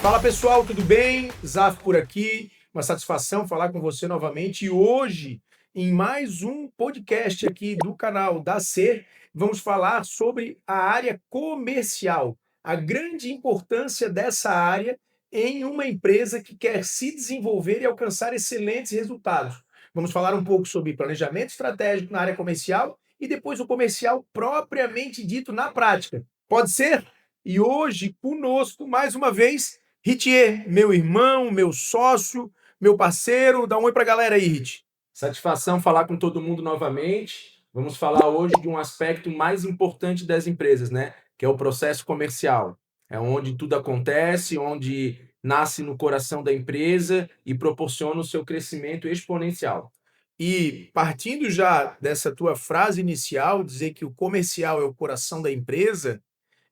Fala pessoal, tudo bem? Zaf por aqui, uma satisfação falar com você novamente. E hoje, em mais um podcast aqui do canal da Ser, vamos falar sobre a área comercial, a grande importância dessa área em uma empresa que quer se desenvolver e alcançar excelentes resultados. Vamos falar um pouco sobre planejamento estratégico na área comercial e depois o comercial propriamente dito na prática. Pode ser? E hoje, conosco, mais uma vez, Ritier, meu irmão, meu sócio, meu parceiro, dá um oi pra galera aí, Rit. Satisfação falar com todo mundo novamente. Vamos falar hoje de um aspecto mais importante das empresas, né? Que é o processo comercial. É onde tudo acontece, onde nasce no coração da empresa e proporciona o seu crescimento exponencial. E partindo já dessa tua frase inicial, dizer que o comercial é o coração da empresa,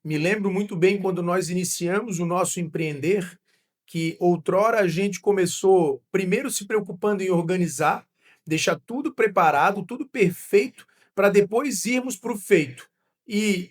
me lembro muito bem quando nós iniciamos o nosso empreender, que outrora a gente começou primeiro se preocupando em organizar, deixar tudo preparado, tudo perfeito, para depois irmos para o feito. E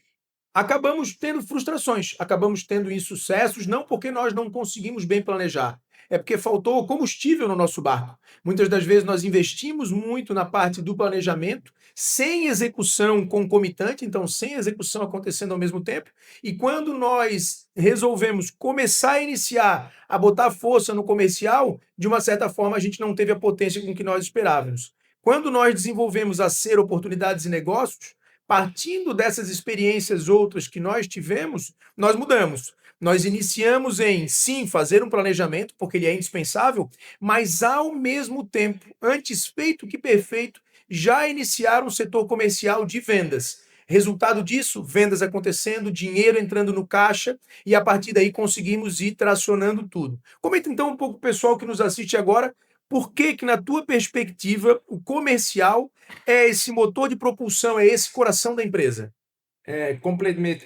acabamos tendo frustrações, acabamos tendo insucessos, não porque nós não conseguimos bem planejar, é porque faltou combustível no nosso barco. Muitas das vezes nós investimos muito na parte do planejamento, sem execução concomitante, então sem execução acontecendo ao mesmo tempo, e quando nós resolvemos começar a iniciar, a botar força no comercial, de uma certa forma a gente não teve a potência com que nós esperávamos. Quando nós desenvolvemos a Ser Oportunidades e Negócios, partindo dessas experiências outras que nós tivemos, nós mudamos. Nós iniciamos em, sim, fazer um planejamento, porque ele é indispensável, mas ao mesmo tempo, antes feito que perfeito, já iniciar um setor comercial de vendas. Resultado disso, vendas acontecendo, dinheiro entrando no caixa e a partir daí conseguimos ir tracionando tudo. Comenta então um pouco, pessoal que nos assiste agora, por que que na tua perspectiva o comercial é esse motor de propulsão, é esse coração da empresa?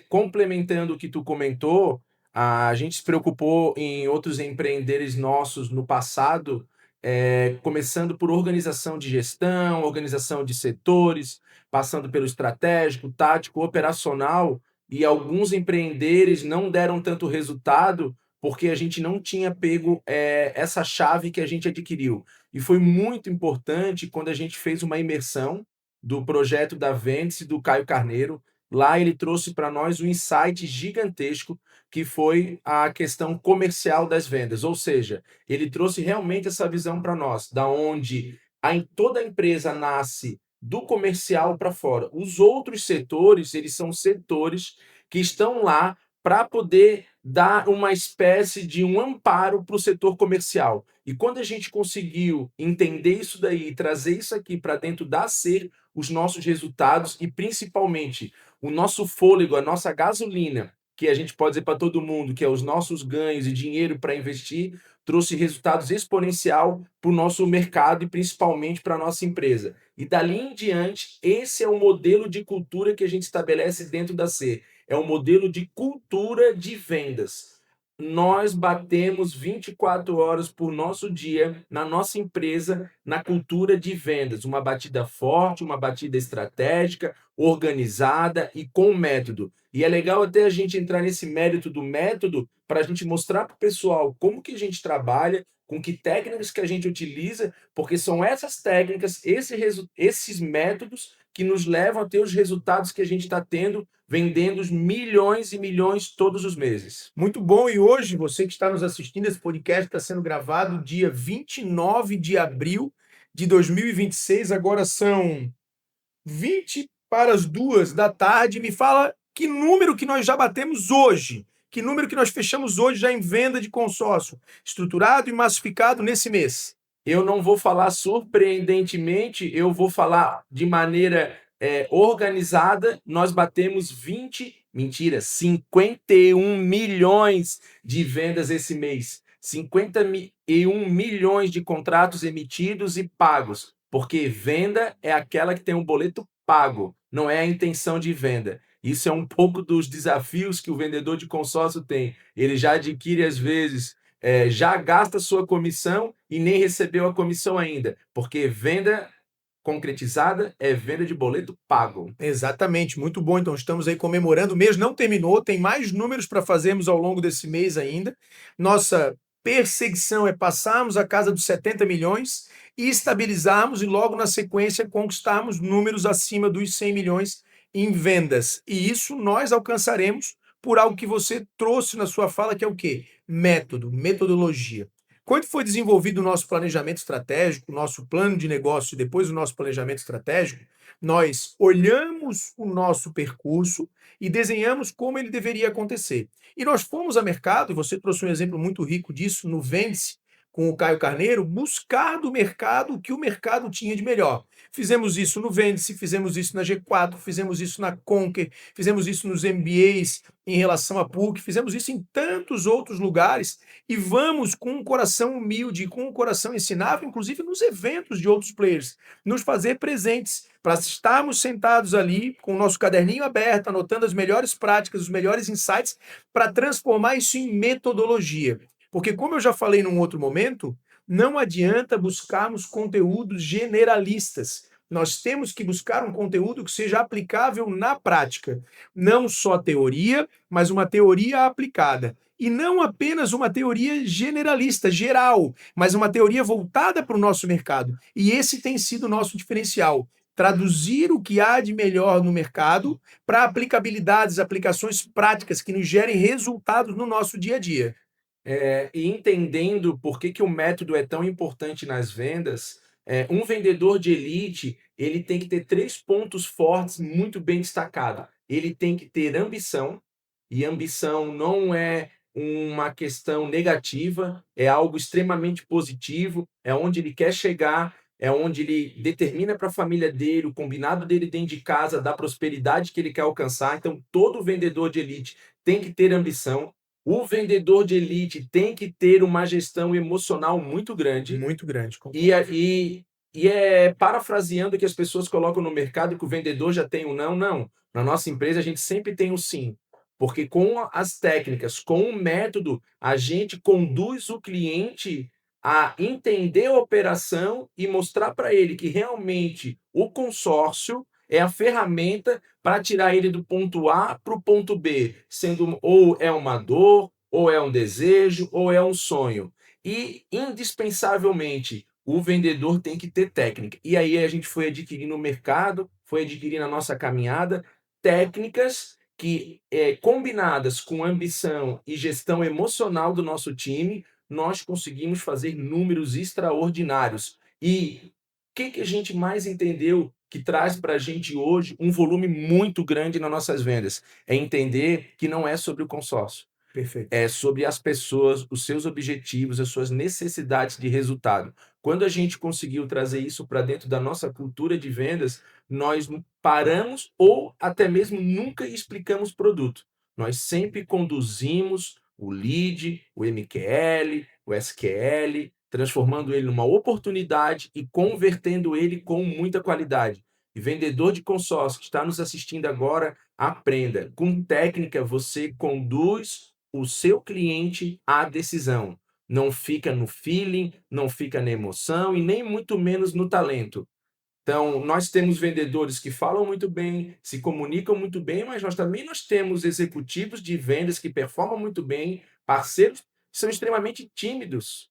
Complementando o que tu comentou, a gente se preocupou em outros empreendedores nossos no passado, começando por organização de gestão, organização de setores, passando pelo estratégico, tático, operacional, e alguns empreendedores não deram tanto resultado porque a gente não tinha pego essa chave que a gente adquiriu. E foi muito importante quando a gente fez uma imersão do projeto da Vêndice do Caio Carneiro. Lá ele trouxe para nós um insight gigantesco que foi a questão comercial das vendas, ou seja, ele trouxe realmente essa visão para nós, da onde toda a empresa nasce do comercial para fora. Os outros setores, eles são setores que estão lá para poder dar uma espécie de um amparo para o setor comercial. E quando a gente conseguiu entender isso daí e trazer isso aqui para dentro da Ser, os nossos resultados e principalmente o nosso fôlego, a nossa gasolina, que a gente pode dizer para todo mundo, que é os nossos ganhos e dinheiro para investir, trouxe resultados exponencial para o nosso mercado e principalmente para a nossa empresa. E dali em diante, esse é o modelo de cultura que a gente estabelece dentro da Ser. É um modelo de cultura de vendas. Nós batemos 24 horas por nosso dia na nossa empresa, na cultura de vendas. Uma batida forte, uma batida estratégica, organizada e com método. E é legal até a gente entrar nesse mérito do método para a gente mostrar para o pessoal como que a gente trabalha, com que técnicas que a gente utiliza, porque são essas técnicas, esses métodos que nos levam a ter os resultados que a gente está tendo, vendendo milhões e milhões todos os meses. Muito bom, e hoje você que está nos assistindo, esse podcast está sendo gravado dia 29 de abril de 2026, agora são 20 para as 2 da tarde. Me fala que número que nós já batemos hoje, que número que nós fechamos hoje já em venda de consórcio, estruturado e massificado nesse mês. Eu não vou falar surpreendentemente, eu vou falar de maneira organizada. Nós batemos 51 milhões de vendas esse mês. 51 milhões de contratos emitidos e pagos. Porque venda é aquela que tem um boleto pago, não é a intenção de venda. Isso é um pouco dos desafios que o vendedor de consórcio tem. Ele já adquire, às vezes, já gasta sua comissão e nem recebeu a comissão ainda, porque venda concretizada é venda de boleto pago. Exatamente, muito bom. Então, estamos aí comemorando. O mês não terminou, tem mais números para fazermos ao longo desse mês ainda. Nossa perseguição é passarmos a casa dos 70 milhões e estabilizarmos e logo na sequência conquistarmos números acima dos 100 milhões em vendas. E isso nós alcançaremos por algo que você trouxe na sua fala, que é o quê? Método, metodologia. Quando foi desenvolvido o nosso planejamento estratégico, o nosso plano de negócio e depois o nosso planejamento estratégico, nós olhamos o nosso percurso e desenhamos como ele deveria acontecer. E nós fomos a mercado, e você trouxe um exemplo muito rico disso no Vende-se, com o Caio Carneiro, buscar do mercado o que o mercado tinha de melhor. Fizemos isso no Vende-se, fizemos isso na G4, fizemos isso na Conquer, fizemos isso nos MBAs em relação à PUC, fizemos isso em tantos outros lugares e vamos com um coração humilde, com um coração ensinável, inclusive nos eventos de outros players, nos fazer presentes para estarmos sentados ali com o nosso caderninho aberto, anotando as melhores práticas, os melhores insights, para transformar isso em metodologia. Porque, como eu já falei num outro momento, não adianta buscarmos conteúdos generalistas. Nós temos que buscar um conteúdo que seja aplicável na prática. Não só teoria, mas uma teoria aplicada. E não apenas uma teoria generalista, geral, mas uma teoria voltada para o nosso mercado. E esse tem sido o nosso diferencial. Traduzir o que há de melhor no mercado para aplicabilidades, aplicações práticas que nos gerem resultados no nosso dia a dia. E entendendo por que o método é tão importante nas vendas, um vendedor de elite, ele tem que ter 3 pontos fortes muito bem destacados. Ele tem que ter ambição, e ambição não é uma questão negativa, é algo extremamente positivo, é onde ele quer chegar, é onde ele determina para a família dele, o combinado dele dentro de casa, da prosperidade que ele quer alcançar. Então, todo vendedor de elite tem que ter ambição. O vendedor de elite tem que ter uma gestão emocional muito grande. Muito grande. E, parafraseando o que as pessoas colocam no mercado, que o vendedor já tem o não, não. Na nossa empresa, a gente sempre tem o sim. Porque com as técnicas, com o método, a gente conduz o cliente a entender a operação e mostrar para ele que realmente o consórcio é a ferramenta para tirar ele do ponto A para o ponto B, sendo ou é uma dor, ou é um desejo, ou é um sonho. E, indispensavelmente, o vendedor tem que ter técnica. E aí a gente foi adquirindo no mercado, foi adquirindo a nossa caminhada, técnicas que, combinadas com ambição e gestão emocional do nosso time, nós conseguimos fazer números extraordinários. E o que a gente mais entendeu que traz para a gente hoje um volume muito grande nas nossas vendas? É entender que não é sobre o consórcio. Perfeito. É sobre as pessoas, os seus objetivos, as suas necessidades de resultado. Quando a gente conseguiu trazer isso para dentro da nossa cultura de vendas, nós paramos ou até mesmo nunca explicamos produto. Nós sempre conduzimos o lead, o MQL, o SQL, transformando ele numa oportunidade e convertendo ele com muita qualidade. E vendedor de consórcio que está nos assistindo agora, aprenda. Com técnica, você conduz o seu cliente à decisão. Não fica no feeling, não fica na emoção e nem muito menos no talento. Então, nós temos vendedores que falam muito bem, se comunicam muito bem, mas nós temos executivos de vendas que performam muito bem, parceiros que são extremamente tímidos.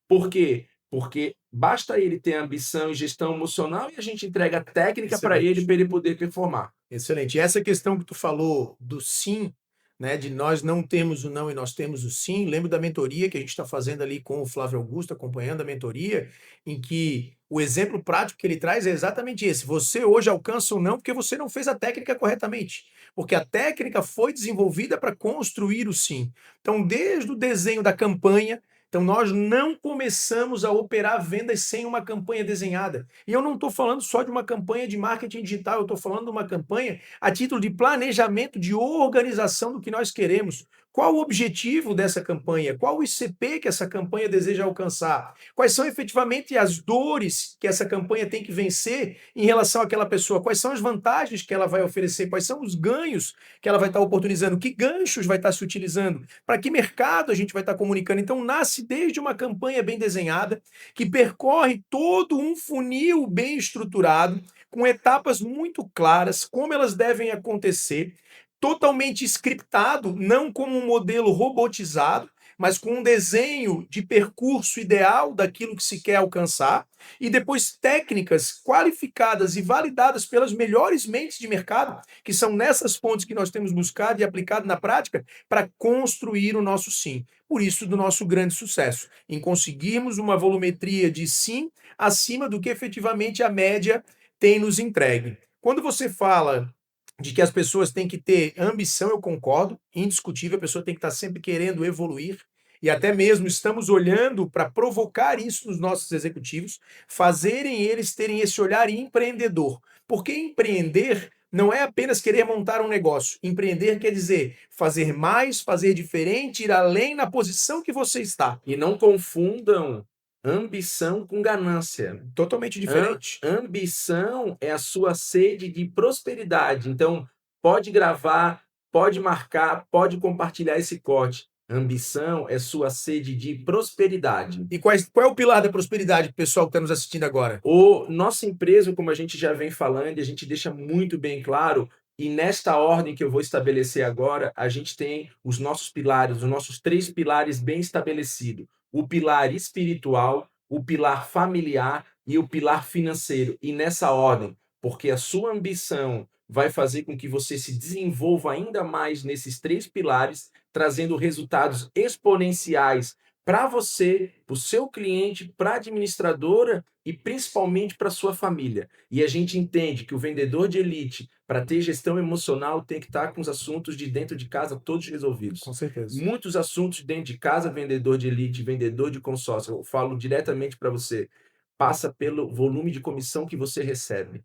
Por quê? Porque basta ele ter ambição e gestão emocional e a gente entrega a técnica para ele poder performar. Excelente. E essa questão que tu falou do sim, né, de nós não termos o não e nós temos o sim, lembro da mentoria que a gente está fazendo ali com o Flávio Augusto, acompanhando a mentoria, em que o exemplo prático que ele traz é exatamente esse. Você hoje alcança o não porque você não fez a técnica corretamente, porque a técnica foi desenvolvida para construir o sim. Então, desde o desenho da campanha, então nós não começamos a operar vendas sem uma campanha desenhada. E eu não estou falando só de uma campanha de marketing digital, eu estou falando de uma campanha a título de planejamento, de organização do que nós queremos. Qual o objetivo dessa campanha? Qual o ICP que essa campanha deseja alcançar? Quais são efetivamente as dores que essa campanha tem que vencer em relação àquela pessoa? Quais são as vantagens que ela vai oferecer? Quais são os ganhos que ela vai estar oportunizando? Que ganchos vai estar se utilizando? Para que mercado a gente vai estar comunicando? Então, nasce desde uma campanha bem desenhada, que percorre todo um funil bem estruturado, com etapas muito claras, como elas devem acontecer, totalmente scriptado, não como um modelo robotizado, mas com um desenho de percurso ideal daquilo que se quer alcançar, e depois técnicas qualificadas e validadas pelas melhores mentes de mercado, que são nessas fontes que nós temos buscado e aplicado na prática para construir o nosso sim. Por isso, do nosso grande sucesso, em conseguirmos uma volumetria de sim acima do que efetivamente a média tem nos entregue. Quando você fala de que as pessoas têm que ter ambição, eu concordo, indiscutível, a pessoa tem que estar sempre querendo evoluir, e até mesmo estamos olhando para provocar isso nos nossos executivos, fazerem eles terem esse olhar empreendedor. Porque empreender não é apenas querer montar um negócio. Empreender quer dizer fazer mais, fazer diferente, ir além na posição que você está. E não confundam ambição com ganância. Totalmente diferente. Ambição é a sua sede de prosperidade. Então, pode gravar, pode marcar, pode compartilhar esse corte. Ambição é sua sede de prosperidade. E qual é o pilar da prosperidade, pro pessoal que está nos assistindo agora? Nossa empresa, como a gente já vem falando, e a gente deixa muito bem claro, e nesta ordem que eu vou estabelecer agora, a gente tem os nossos pilares, os nossos 3 pilares bem estabelecidos: o pilar espiritual, o pilar familiar e o pilar financeiro. E nessa ordem, porque a sua ambição vai fazer com que você se desenvolva ainda mais nesses 3 pilares, trazendo resultados exponenciais para você, para o seu cliente, para a administradora e principalmente para a sua família. E a gente entende que o vendedor de elite, para ter gestão emocional, tem que estar com os assuntos de dentro de casa todos resolvidos. Com certeza. Muitos assuntos dentro de casa, vendedor de elite, vendedor de consórcio, eu falo diretamente para você, passa pelo volume de comissão que você recebe.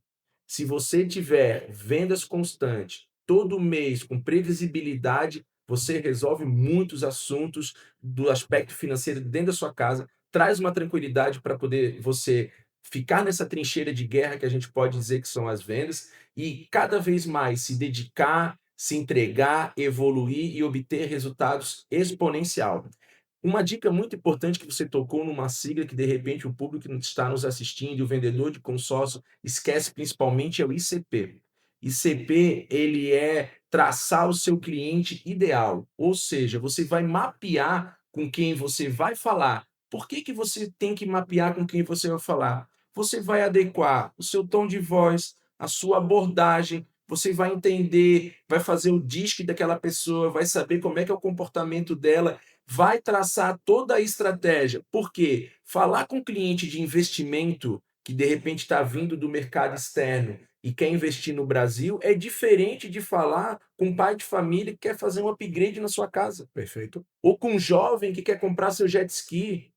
Se você tiver vendas constantes, todo mês, com previsibilidade, você resolve muitos assuntos do aspecto financeiro dentro da sua casa, traz uma tranquilidade para poder você ficar nessa trincheira de guerra que a gente pode dizer que são as vendas e cada vez mais se dedicar, se entregar, evoluir e obter resultados exponencial. Uma dica muito importante que você tocou numa sigla que de repente o público que está nos assistindo, o vendedor de consórcio, esquece principalmente é o ICP. ICP, ele é traçar o seu cliente ideal, ou seja, você vai mapear com quem você vai falar. Por que que você tem que mapear com quem você vai falar? Você vai adequar o seu tom de voz, a sua abordagem, você vai entender, vai fazer o disque daquela pessoa, vai saber como é que é o comportamento dela, vai traçar toda a estratégia. Porque falar com cliente de investimento que de repente está vindo do mercado externo e quer investir no Brasil é diferente de falar com um pai de família que quer fazer um upgrade na sua casa, Perfeito. ou com um jovem que quer comprar seu jet ski,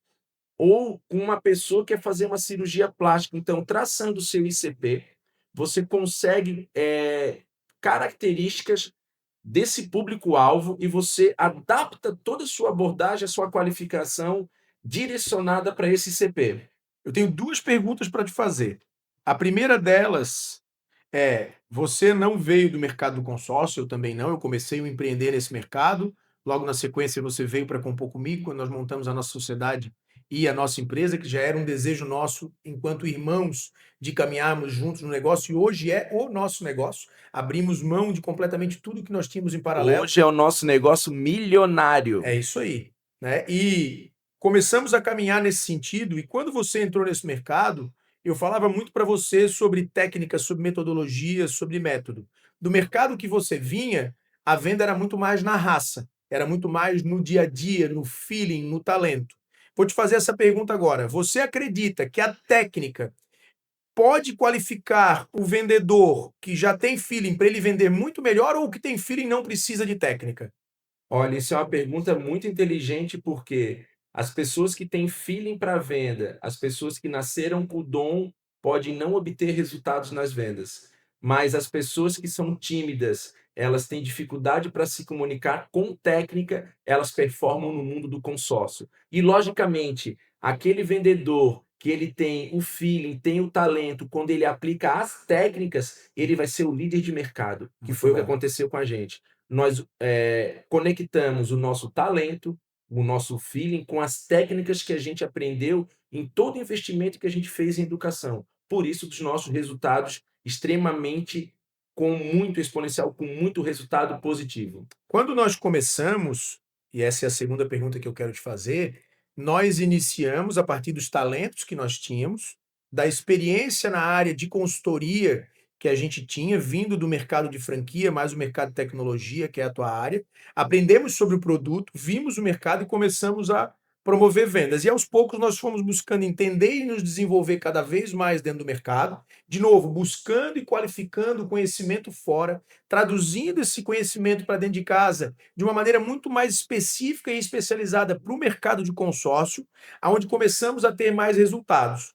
ou com uma pessoa que quer fazer uma cirurgia plástica. Então, traçando o seu ICP, você consegue características desse público-alvo e você adapta toda a sua abordagem, a sua qualificação direcionada para esse ICP. Eu tenho 2 perguntas para te fazer. A primeira delas é: você não veio do mercado do consórcio, eu também não, eu comecei a empreender nesse mercado, logo na sequência você veio para compor comigo, quando nós montamos a nossa sociedade e a nossa empresa, que já era um desejo nosso, enquanto irmãos, de caminharmos juntos no negócio, e hoje é o nosso negócio. Abrimos mão de completamente tudo que nós tínhamos em paralelo. Hoje é o nosso negócio milionário. É isso aí, né? E começamos a caminhar nesse sentido, e quando você entrou nesse mercado, eu falava muito para você sobre técnicas, sobre metodologia, sobre método. Do mercado que você vinha, a venda era muito mais na raça, era muito mais no dia a dia, no feeling, no talento. Vou te fazer essa pergunta agora. Você acredita que a técnica pode qualificar o vendedor que já tem feeling para ele vender muito melhor, ou o que tem feeling não precisa de técnica? Olha, isso é uma pergunta muito inteligente, porque as pessoas que têm feeling para venda, as pessoas que nasceram com o dom, podem não obter resultados nas vendas. Mas as pessoas que são tímidas elas têm dificuldade para se comunicar com técnica, elas performam no mundo do consórcio. E, logicamente, aquele vendedor que ele tem o feeling, tem o talento, quando ele aplica as técnicas, ele vai ser o líder de mercado, que Muito foi o que bom. aconteceu com a gente. Nós conectamos o nosso talento, o nosso feeling com as técnicas que a gente aprendeu em todo o investimento que a gente fez em educação. Por isso, dos nossos resultados extremamente com muito exponencial, com muito resultado positivo. Quando nós começamos, e essa é a segunda pergunta que eu quero te fazer, nós iniciamos a partir dos talentos que nós tínhamos, da experiência na área de consultoria que a gente tinha, vindo do mercado de franquia, mais o mercado de tecnologia, que é a tua área. Aprendemos sobre o produto, vimos o mercado e começamos a promover vendas. E aos poucos nós fomos buscando entender e nos desenvolver cada vez mais dentro do mercado, de novo, buscando e qualificando o conhecimento fora, traduzindo esse conhecimento para dentro de casa de uma maneira muito mais específica e especializada para o mercado de consórcio, aonde começamos a ter mais resultados.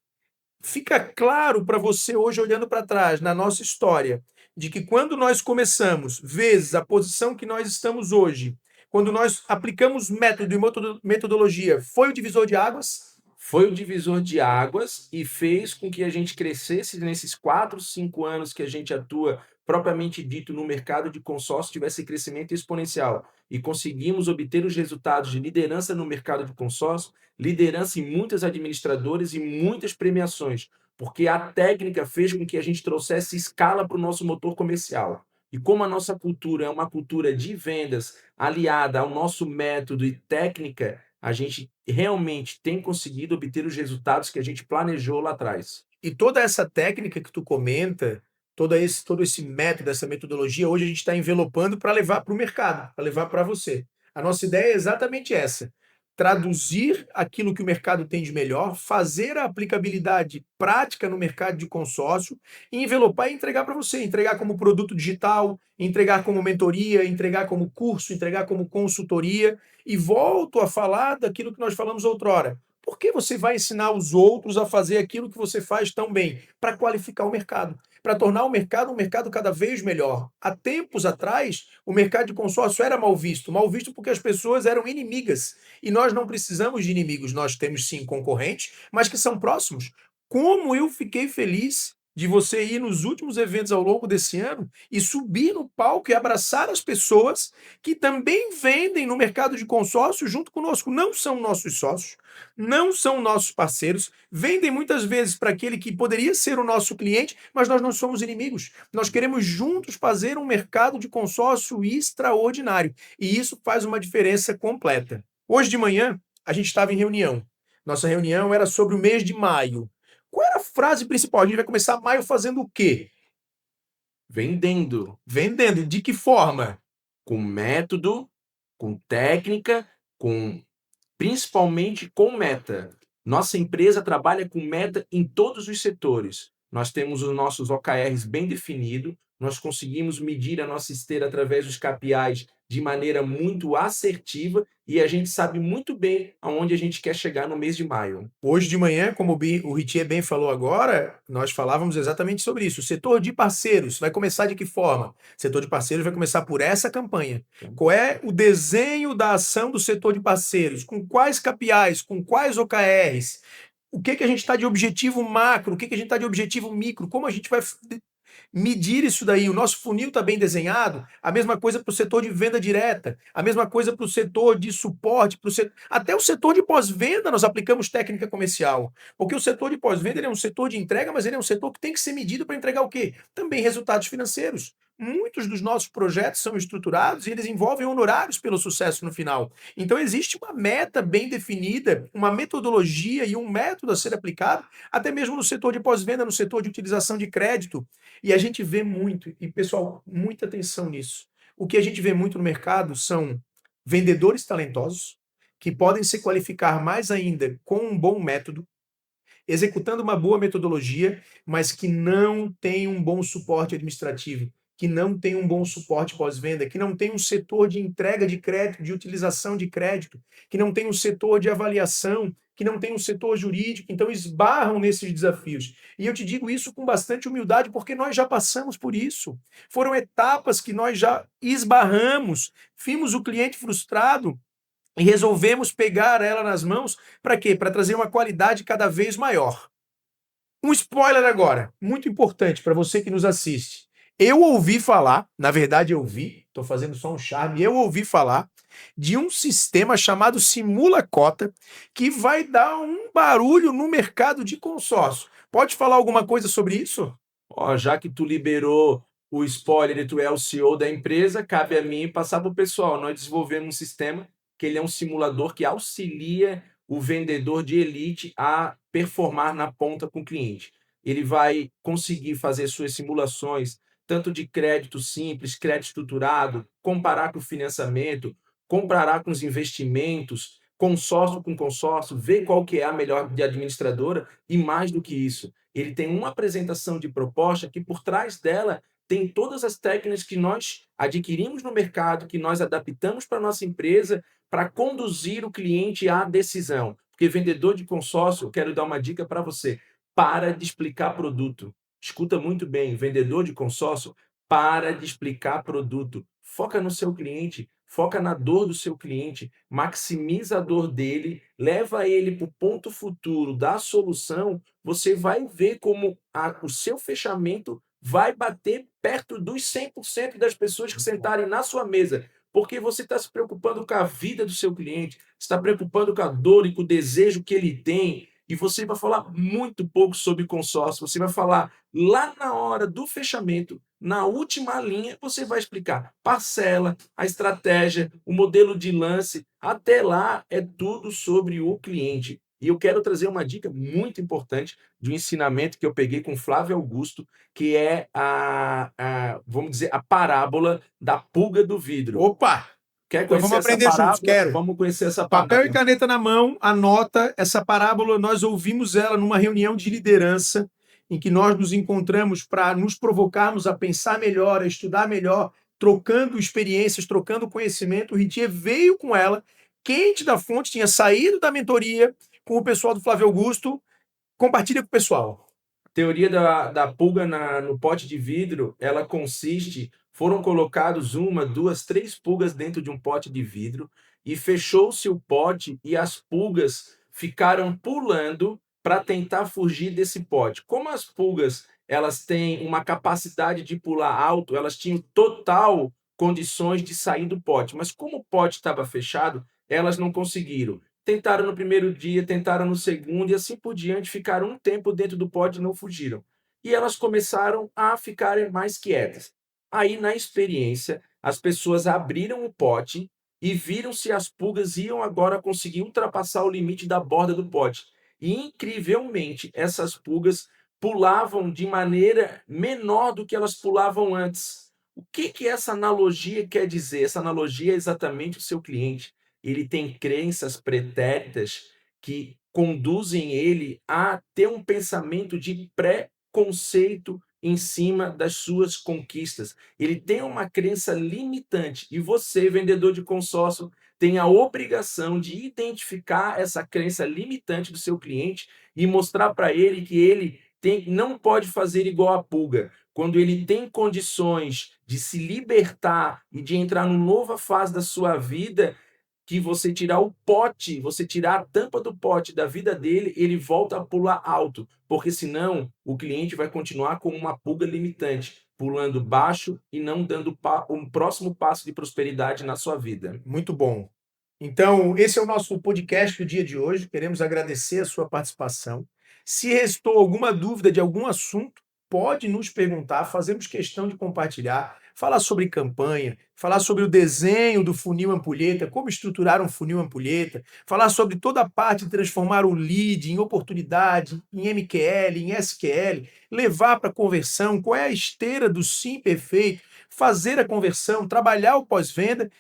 Fica claro para você hoje, olhando para trás, na nossa história, de que quando nós começamos, vezes a posição que nós estamos hoje, quando nós aplicamos método e metodologia, foi o divisor de águas? Foi o divisor de águas e fez com que a gente crescesse nesses 4, 5 anos que a gente atua propriamente dito no mercado de consórcio, tivesse crescimento exponencial e conseguimos obter os resultados de liderança no mercado de consórcio, liderança em muitas administradoras e muitas premiações, porque a técnica fez com que a gente trouxesse escala para o nosso motor comercial. E como a nossa cultura é uma cultura de vendas aliada ao nosso método e técnica, a gente realmente tem conseguido obter os resultados que a gente planejou lá atrás. E toda essa técnica que tu comenta, todo esse método, essa metodologia, hoje a gente está envelopando para levar para o mercado, para levar para você. A nossa ideia é exatamente essa: traduzir aquilo que o mercado tem de melhor, fazer a aplicabilidade prática no mercado de consórcio, e envelopar e entregar para você, entregar como produto digital, entregar como mentoria, entregar como curso, entregar como consultoria. E volto a falar daquilo que nós falamos outrora. Por que você vai ensinar os outros a fazer aquilo que você faz tão bem? Para qualificar o mercado, para tornar o mercado um mercado cada vez melhor. Há tempos atrás, o mercado de consórcio era mal visto porque as pessoas eram inimigas. E nós não precisamos de inimigos, nós temos sim concorrentes, mas que são próximos. Como eu fiquei feliz de você ir nos últimos eventos ao longo desse ano e subir no palco e abraçar as pessoas que também vendem no mercado de consórcio junto conosco. Não são nossos sócios, não são nossos parceiros, vendem muitas vezes para aquele que poderia ser o nosso cliente, mas nós não somos inimigos. Nós queremos juntos fazer um mercado de consórcio extraordinário e isso faz uma diferença completa. Hoje de manhã, a gente estava em reunião. Nossa reunião era sobre o mês de maio. Qual era a frase principal? A gente vai começar maio fazendo o quê? Vendendo Vendendo. De que forma? com método, com técnica, com principalmente com meta. Nossa empresa trabalha com meta em todos os setores. Nós temos os nossos OKRs bem definidos, nós conseguimos medir a nossa esteira através dos KPIs de maneira muito assertiva e a gente sabe muito bem aonde a gente quer chegar no mês de maio. Hoje de manhã, como o Ritier bem falou agora, nós falávamos exatamente sobre isso. O setor de parceiros vai começar de que forma? O setor de parceiros vai começar por essa campanha. Qual é o desenho da ação do setor de parceiros? Com quais KPIs? Com quais OKRs? O que a gente está de objetivo macro? O que a gente está de objetivo micro? Como a gente vai medir isso daí? O nosso funil está bem desenhado? A mesma coisa para o setor de venda direta, a mesma coisa para o setor de suporte, até o setor de pós-venda nós aplicamos técnica comercial. Porque o setor de pós-venda ele é um setor de entrega, mas ele é um setor que tem que ser medido para entregar o quê? Também resultados financeiros. Muitos dos nossos projetos são estruturados e eles envolvem honorários pelo sucesso no final. Então existe uma meta bem definida, uma metodologia e um método a ser aplicado, até mesmo no setor de pós-venda, no setor de utilização de crédito. E a gente vê muito, e pessoal, muita atenção nisso. O que a gente vê muito no mercado são vendedores talentosos, que podem se qualificar mais ainda com um bom método, executando uma boa metodologia, mas que não tem um bom suporte administrativo, que não tem um bom suporte pós-venda, que não tem um setor de entrega de crédito, de utilização de crédito, que não tem um setor de avaliação, que não tem um setor jurídico, então esbarram nesses desafios. E eu te digo isso com bastante humildade, porque nós já passamos por isso. Foram etapas que nós já esbarramos, vimos o cliente frustrado e resolvemos pegar ela nas mãos para quê? Para trazer uma qualidade cada vez maior. Um spoiler agora, muito importante para você que nos assiste. Eu ouvi falar, na verdade eu vi, estou fazendo só um charme, eu ouvi falar de um sistema chamado Simula Cota que vai dar um barulho no mercado de consórcio. Pode falar alguma coisa sobre isso? Ó, já que tu liberou o spoiler e tu é o CEO da empresa, cabe a mim passar para o pessoal. Nós desenvolvemos um sistema que ele é um simulador que auxilia o vendedor de elite a performar na ponta com o cliente. Ele vai conseguir fazer suas simulações, tanto de crédito simples, crédito estruturado, comparar com o financiamento, comparar com os investimentos, consórcio com consórcio, ver qual que é a melhor de administradora e mais do que isso ele tem uma apresentação de proposta que por trás dela tem todas as técnicas que nós adquirimos no mercado, que nós adaptamos para a nossa empresa para conduzir o cliente à decisão. Porque vendedor de consórcio, eu quero dar uma dica para você, para de explicar produto. Escuta muito bem, vendedor de consórcio, para de explicar produto. Foca no seu cliente, foca na dor do seu cliente, maximiza a dor dele, leva ele para o ponto futuro da solução, você vai ver como o seu fechamento vai bater perto dos 100% das pessoas que sentarem na sua mesa, porque você está se preocupando com a vida do seu cliente, está preocupando com a dor e com o desejo que ele tem, e você vai falar muito pouco sobre consórcio, você vai falar lá na hora do fechamento, na última linha, você vai explicar parcela, a estratégia, o modelo de lance, até lá é tudo sobre o cliente. E eu quero trazer uma dica muito importante de um ensinamento que eu peguei com Flávio Augusto, que é vamos dizer, a parábola da pulga do vidro. Opa! Quer Então conhecer vamos essa aprender juntos, parábola? quero. Vamos conhecer essa Papel e parábola. caneta na mão, anota essa parábola. Nós ouvimos ela numa reunião de liderança, em que nós nos encontramos para nos provocarmos a pensar melhor, a estudar melhor, trocando experiências, trocando conhecimento. O Ritier veio com ela, quente da fonte, tinha saído da mentoria com o pessoal do Flávio Augusto. Compartilha com o pessoal. Teoria da pulga no pote de vidro, ela consiste, foram colocados uma, duas, três pulgas dentro de um pote de vidro e fechou-se o pote e as pulgas ficaram pulando para tentar fugir desse pote. Como as pulgas elas têm uma capacidade de pular alto, elas tinham total condições de sair do pote, mas como o pote estava fechado, elas não conseguiram. Tentaram no primeiro dia, tentaram no segundo e assim por diante, ficaram um tempo dentro do pote e não fugiram. E elas começaram a ficarem mais quietas. Aí, na experiência, as pessoas abriram o pote e viram se as pulgas iam agora conseguir ultrapassar o limite da borda do pote. E, incrivelmente, essas pulgas pulavam de maneira menor do que elas pulavam antes. O que essa analogia quer dizer? Essa analogia é exatamente o seu cliente. Ele tem crenças pretéritas que conduzem ele a ter um pensamento de preconceito em cima das suas conquistas. Ele tem uma crença limitante e você, vendedor de consórcio, tem a obrigação de identificar essa crença limitante do seu cliente e mostrar para ele que ele não pode fazer igual a pulga. Quando ele tem condições de se libertar e de entrar numa nova fase da sua vida, que você tirar o pote, você tirar a tampa do pote da vida dele, ele volta a pular alto, porque senão o cliente vai continuar com uma pulga limitante, pulando baixo e não dando um próximo passo de prosperidade na sua vida. Muito bom. Então, esse é o nosso podcast do dia de hoje. Queremos agradecer a sua participação. Se restou alguma dúvida de algum assunto, pode nos perguntar, fazemos questão de compartilhar, falar sobre campanha, falar sobre o desenho do funil ampulheta, como estruturar um funil ampulheta, falar sobre toda a parte de transformar o lead em oportunidade, em MQL, em SQL, levar para a conversão, qual é a esteira do sim perfeito, fazer a conversão, trabalhar o pós-venda.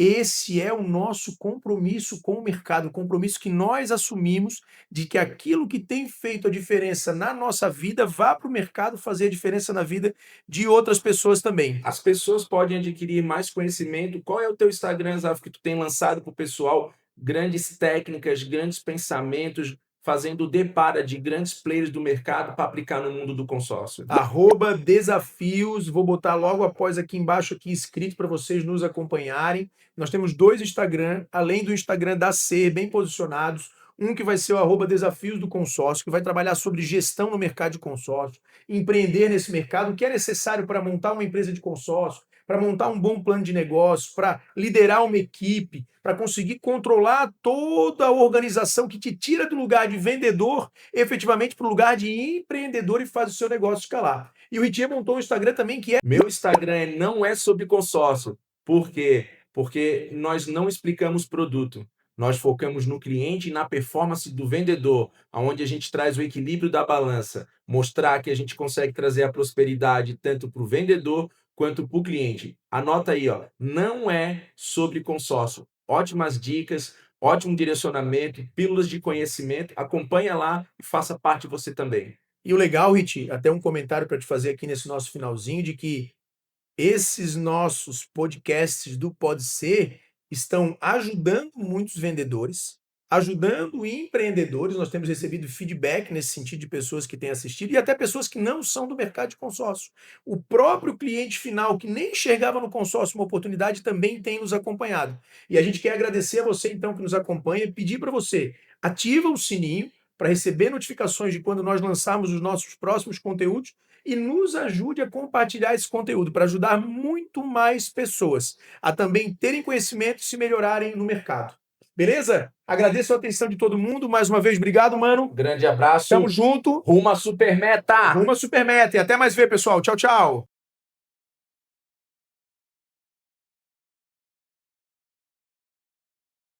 Esse é o nosso compromisso com o mercado, o compromisso que nós assumimos de que aquilo que tem feito a diferença na nossa vida vá para o mercado fazer a diferença na vida de outras pessoas também. As pessoas podem adquirir mais conhecimento. Qual é o teu Instagram, Zaf, que tu tem lançado para o pessoal? Grandes técnicas, grandes pensamentos, fazendo o depara de grandes players do mercado para aplicar no mundo do consórcio. @desafios, vou botar logo após aqui embaixo aqui escrito para vocês nos acompanharem. Nós temos 2 Instagram, além do Instagram da Ser, bem posicionados. Um que vai ser o @desafios do consórcio, que vai trabalhar sobre gestão no mercado de consórcio, empreender nesse mercado, o que é necessário para montar uma empresa de consórcio, para montar um bom plano de negócio, para liderar uma equipe, para conseguir controlar toda a organização que te tira do lugar de vendedor efetivamente para o lugar de empreendedor e faz o seu negócio escalar. E o Ritinha montou um Instagram também que é... Meu Instagram não é sobre consórcio. Por quê? Porque nós não explicamos produto. Nós focamos no cliente e na performance do vendedor, onde a gente traz o equilíbrio da balança, mostrar que a gente consegue trazer a prosperidade tanto para o vendedor quanto para o cliente. Anota aí, ó, não é sobre consórcio. Ótimas dicas, ótimo direcionamento, pílulas de conhecimento. Acompanha lá e faça parte você também. E o legal, Riti, até um comentário para te fazer aqui nesse nosso finalzinho, de que esses nossos podcasts do Pode Ser estão ajudando muitos vendedores, ajudando empreendedores. Nós temos recebido feedback nesse sentido de pessoas que têm assistido e até pessoas que não são do mercado de consórcio. O próprio cliente final, que nem enxergava no consórcio uma oportunidade, também tem nos acompanhado. E a gente quer agradecer a você, então, que nos acompanha e pedir para você, ativa o sininho para receber notificações de quando nós lançarmos os nossos próximos conteúdos e nos ajude a compartilhar esse conteúdo para ajudar muito mais pessoas a também terem conhecimento e se melhorarem no mercado. Beleza? Agradeço a atenção de todo mundo. Mais uma vez, obrigado, mano. Grande abraço. Tamo junto. Rumo à super meta. Rumo à super meta. E até mais ver, pessoal. Tchau, tchau.